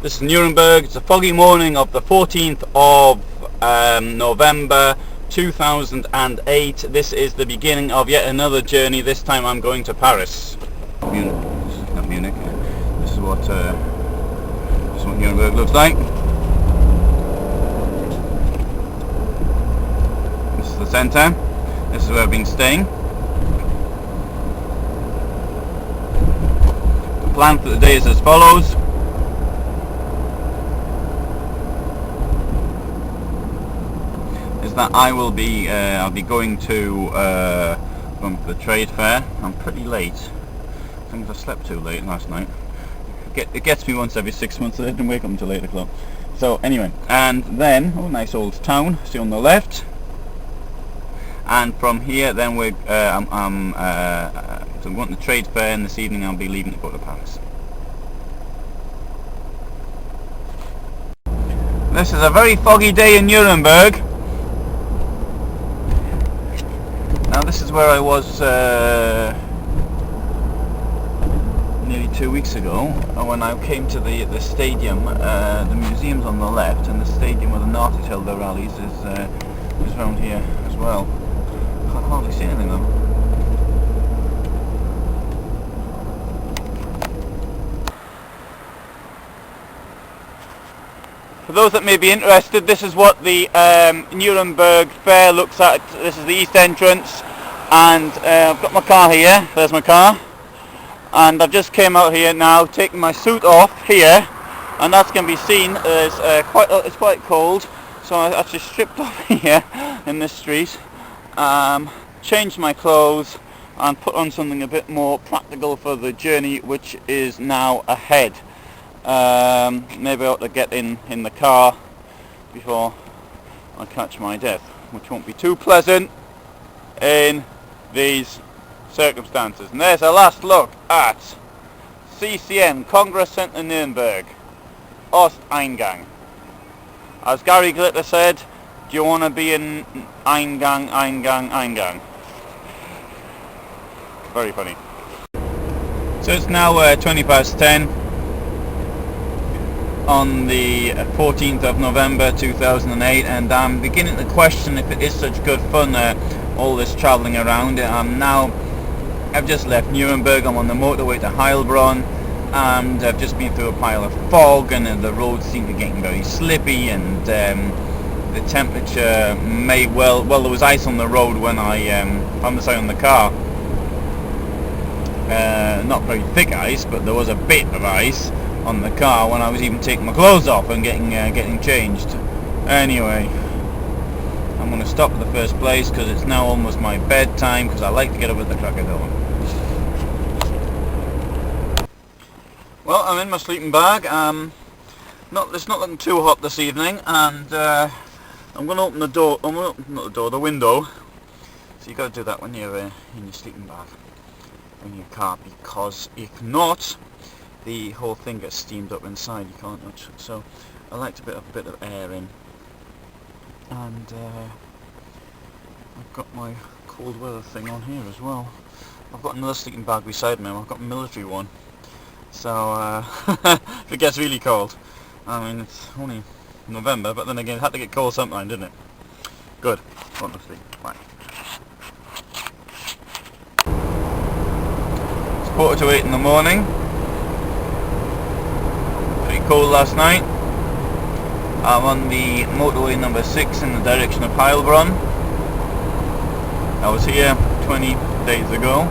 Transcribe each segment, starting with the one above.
This is Nuremberg. It's a foggy morning of the 14th of November 2008. This is the beginning of yet another journey. This time I'm going to Paris. Munich. This is not Munich. This is what Nuremberg looks like. This is the centre. This is where I've been staying. The plan for the day is as follows. That I'll be going to the trade fair. I'm pretty late. I think I slept too late last night. It gets me once every 6 months. So I didn't wake up until 8 o'clock. So anyway, and then nice old town. See on the left. And from here, then I'm going to the trade fair, and this evening I'll be leaving to go to Paris. This is a very foggy day in Nuremberg. Now this is where I was nearly 2 weeks ago when I came to the stadium. The museum's on the left, and the stadium where the Nazis held their rallies is around here as well. Can't hardly see anything though. For those that may be interested, this is what the Nuremberg Fair looks at. This is the east entrance, and I've got my car here. There's my car, and I've just came out here now, taking my suit off here, and that's going to be seen as it's quite cold. So I actually stripped off here in this street, changed my clothes, and put on something a bit more practical for the journey, which is now ahead. Maybe I ought to get in the car before I catch my death, which won't be too pleasant in these circumstances. And there's a last look at CCM, Congress Centre Nuremberg, Osteingang. As Gary Glitter said, do you want to be in Eingang, Eingang, Eingang? Very funny. So it's now 20 past 10. On the 14th of November 2008, and I'm beginning to question if it is such good fun, all this travelling around. I've just left Nuremberg. I'm on the motorway to Heilbronn, and I've just been through a pile of fog, and the roads seem to be getting very slippy, and the temperature there was ice on the road when I found the sign on the car. Not very thick ice, but there was a bit of ice on the car when I was even taking my clothes off and getting changed. Anyway, I'm going to stop at the first place because it's now almost my bedtime, because I like to get up at the crack of dawn. Well, I'm in my sleeping bag. It's not looking too hot this evening, and I'm going to open the door. The window. So you got to do that when you're in your sleeping bag in your car, because if not, the whole thing gets steamed up inside. You can't touch it. So I like to put a bit of air in, and I've got my cold weather thing on here as well. I've got another sleeping bag beside me. I've got a military one, so if it gets really cold, I mean, it's only November, but then again it had to get cold sometime, didn't it? Good. Go to sleep. Bye. It's 7:45 in the morning. Cold last night. I'm on the motorway number 6 in the direction of Heilbronn. I was here 20 days ago.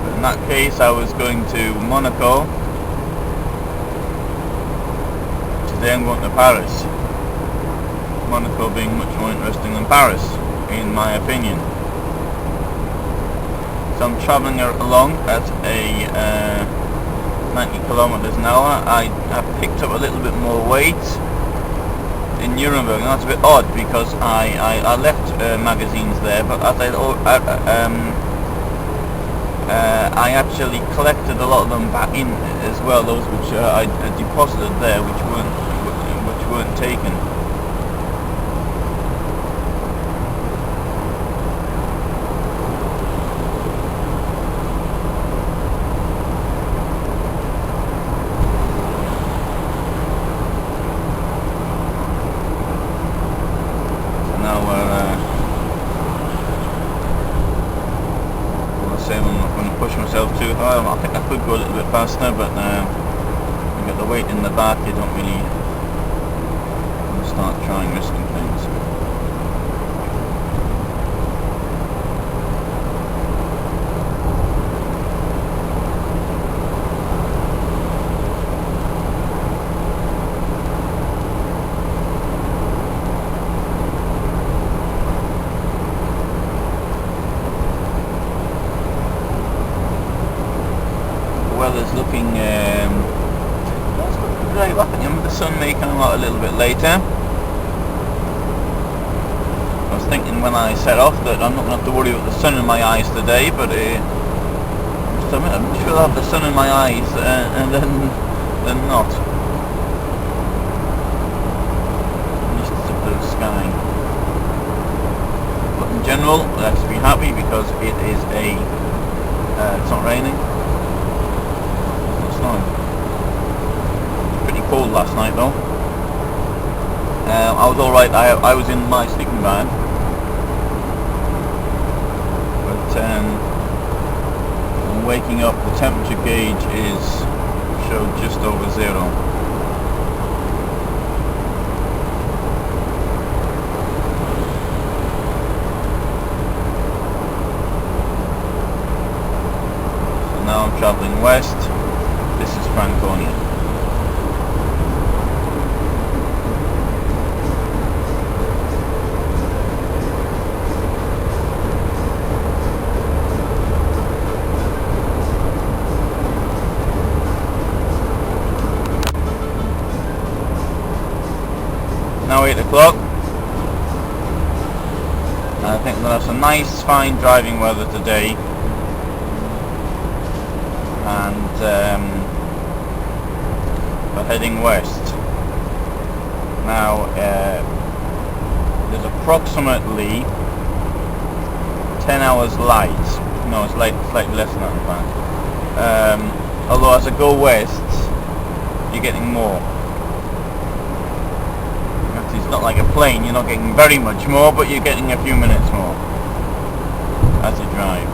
But in that case, I was going to Monaco. Today I'm going to Paris. Monaco being much more interesting than Paris, in my opinion. So I'm travelling along at a 90 kilometers an hour. I picked up a little bit more weight in Nuremberg, and that's a bit odd because I left magazines there, but as I actually collected a lot of them back in as well, those which I deposited there, which weren't taken. could go a little bit faster, but you got the weight in the back, you don't really start trying risking things. Weather's looking great. The sun may come out a little bit later. I was thinking when I set off that I'm not going to have to worry about the sun in my eyes today, but I'm sure I'll have the sun in my eyes and then not. Just a blue sky. But in general, let's be happy because it is it's not raining. Pretty cold last night though. I was alright, I was in my sleeping bag, but on waking up the temperature gauge showed just over 0. So now I'm travelling west. This is Franconia. Now 8 o'clock. I think we'll have some nice fine driving weather today, and we're heading west. Now there's approximately 10 hours light. No, it's slightly less than that in fact. Although as I go west, you're getting more. It's not like a plane, you're not getting very much more, but you're getting a few minutes more as you drive.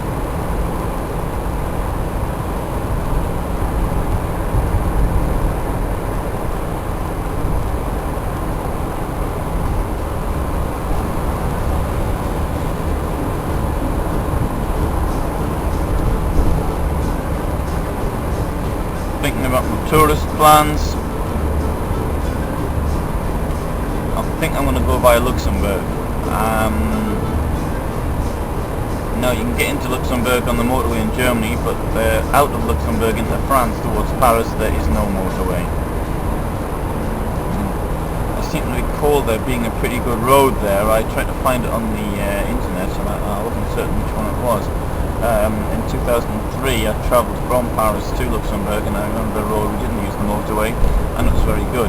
Thinking about my tourist plans. I think I'm going to go via Luxembourg. Now you can get into Luxembourg on the motorway in Germany, but out of Luxembourg into France towards Paris there is no motorway. I seem to recall there being a pretty good road there. I tried to find it on the internet and I wasn't certain which one it was. In 2003 I travelled from Paris to Luxembourg, and I remember the road, we didn't use the motorway, and it was very good.